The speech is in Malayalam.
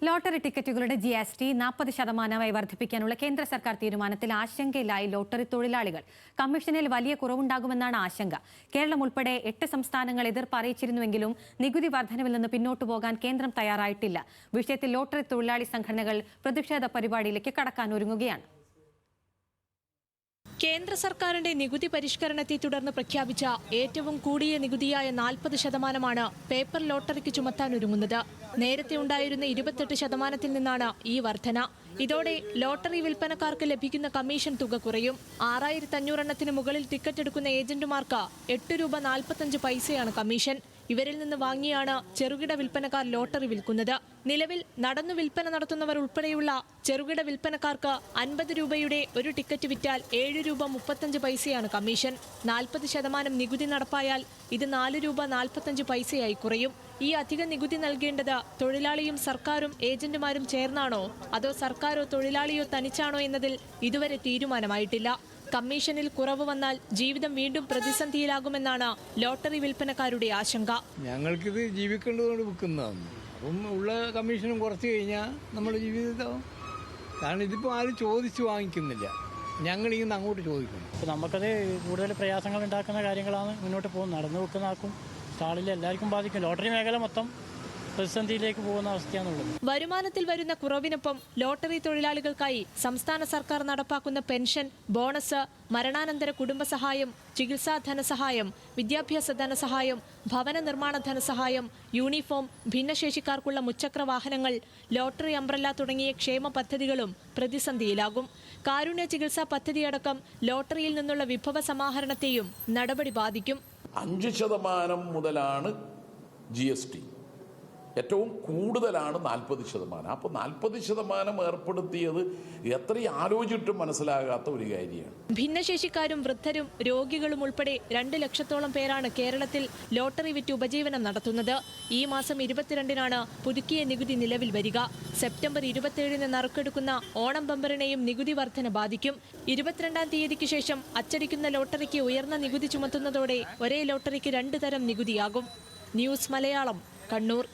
ലോട്ടറി ടിക്കറ്റുകളുടെ GST 40% വർദ്ധിപ്പിക്കാനുള്ള കേന്ദ്ര സർക്കാർ തീരുമാനത്തിൽ ആശങ്കയിലായി ലോട്ടറി തൊഴിലാളികൾ. കമ്മീഷനിൽ വലിയ കുറവുണ്ടാകുമെന്നാണ് ആശങ്ക. കേരളം ഉൾപ്പെടെ 8 സംസ്ഥാനങ്ങൾ എതിർപ്പ് അറിയിച്ചിരുന്നുവെങ്കിലും നികുതി വർധനവിൽ നിന്ന് പിന്നോട്ടു പോകാൻ കേന്ദ്രം തയ്യാറായിട്ടില്ല. വിഷയത്തിൽ ലോട്ടറി തൊഴിലാളി സംഘടനകൾ പ്രതിഷേധ പരിപാടിയിലേക്ക് കടക്കാൻ ഒരുങ്ങുകയാണ്. കേന്ദ്ര സർക്കാരിന്റെ നികുതി പരിഷ്കരണത്തെ തുടർന്ന് പ്രഖ്യാപിച്ച ഏറ്റവും കൂടിയ നികുതിയായ 40% പേപ്പർ ലോട്ടറിക്ക് ചുമത്താനൊരുങ്ങുന്നത്. നേരത്തെ ഉണ്ടായിരുന്ന 28% നിന്നാണ് ഈ വർധന. ഇതോടെ ലോട്ടറി വിൽപ്പനക്കാർക്ക് ലഭിക്കുന്ന കമ്മീഷൻ തുക കുറയും. 6500 എണ്ണത്തിന് മുകളിൽ ടിക്കറ്റ് എടുക്കുന്ന ഏജന്റുമാർക്ക് 8 രൂപ 45 പൈസയാണ് കമ്മീഷൻ. ഇവരിൽ നിന്ന് വാങ്ങിയാണ് ചെറുകിട വിൽപ്പനക്കാർ ലോട്ടറി വിൽക്കുന്നത്. നിലവിൽ നടന്നു വിൽപ്പന നടത്തുന്നവർ ഉൾപ്പെടെയുള്ള ചെറുകിട വിൽപ്പനക്കാർക്ക് 50 രൂപയുടെ ഒരു ടിക്കറ്റ് വിറ്റാൽ 7 രൂപ 35 പൈസയാണ് കമ്മീഷൻ. 40% നികുതി നടപ്പായാൽ ഇത് 4 രൂപ 45 പൈസയായി കുറയും. ഈ അധിക നികുതി നൽകേണ്ടത് തൊഴിലാളിയും സർക്കാരും ഏജന്റുമാരും ചേർന്നാണോ അതോ സർക്കാരോ തൊഴിലാളിയോ തനിച്ചാണോ എന്നതിൽ ഇതുവരെ തീരുമാനമായിട്ടില്ല. കമ്മീഷനിൽ കുറവ് വന്നാൽ ജീവിതം വീണ്ടും പ്രതിസന്ധിയിലാകുമെന്നാണ് ലോട്ടറി വിൽപ്പനക്കാരുടെ ആശങ്ക. ഞങ്ങൾക്കിത് ജീവിക്കേണ്ടതുകൊണ്ട് വിൽക്കുന്നതാണ്. അപ്പം ഉള്ള കമ്മീഷനും കുറച്ച് കഴിഞ്ഞാൽ നമ്മുടെ ജീവിതം, കാരണം ഇതിപ്പോൾ ആരും ചോദിച്ചു വാങ്ങിക്കുന്നില്ല, ഞങ്ങളിങ്ങനെ അങ്ങോട്ട് ചോദിക്കുന്നു. അപ്പോൾ നമുക്കത് കൂടുതൽ പ്രയാസങ്ങൾ ഉണ്ടാക്കുന്ന കാര്യങ്ങളാണ് മുന്നോട്ട് പോകുന്നത്. നടന്നു വെക്കുന്ന ആൾക്കും സ്റ്റാളിൽ എല്ലാവർക്കും ബാധിക്കും. ലോട്ടറി മേഖല മൊത്തം പ്രതിസന്ധിയിലേക്ക് പോകുന്ന അവസ്ഥയാണുള്ളത്. വരുമാനത്തിൽ വരുന്ന കുറവിനൊപ്പം ലോട്ടറി തൊഴിലാളികൾക്കായി സംസ്ഥാന സർക്കാർ നടപ്പാക്കുന്ന പെൻഷൻ, ബോണസ്, മരണാനന്തര കുടുംബസഹായം, ചികിത്സാ ധനസഹായം, വിദ്യാഭ്യാസ ധനസഹായം, ഭവന നിർമ്മാണ ധനസഹായം, യൂണിഫോം, ഭിന്നശേഷിക്കാർക്കുള്ള മുച്ചക്ര വാഹനങ്ങൾ, ലോട്ടറി അംബ്രല്ല തുടങ്ങിയ ക്ഷേമ പദ്ധതികളും പ്രതിസന്ധിയിലാകും. കാരുണ്യ ചികിത്സാ പദ്ധതിയടക്കം ലോട്ടറിയിൽ നിന്നുള്ള വിഭവ സമാഹരണത്തെയും നടപടി ബാധിക്കും. 5% മുതലാണ് GST. ഏറ്റവും കൂടുതലാണ് 40%. അപ്പോൾ 40% ഏർപ്പെടുത്തിയത് എത്രയും ആലോചിച്ചിട്ടും മനസ്സിലാകാത്ത ഒരു കാര്യമാണ്. ഭിന്നശേഷിക്കാരും വൃദ്ധരും രോഗികളും ഉൾപ്പെടെ 2 ലക്ഷത്തോളം പേരാണ് കേരളത്തിൽ ലോട്ടറി വിറ്റ് ഉപജീവനം നടത്തുന്നത്. ഈ മാസം 22-നാണ് പുതുക്കിയ നികുതി നിലവിൽ വരിക. സെപ്റ്റംബർ 27-ന് നറുക്കെടുക്കുന്ന ഓണം ബമ്പറിനെയും നികുതി വർധന ബാധിക്കും. 22-ാം തീയതിക്ക് ശേഷം അച്ചടിക്കുന്ന ലോട്ടറിക്ക് ഉയർന്ന നികുതി ചുമത്തുന്നതോടെ ഒരേ ലോട്ടറിക്ക് 2 തരം നികുതിയാകും. ന്യൂസ് മലയാളം, കണ്ണൂർ.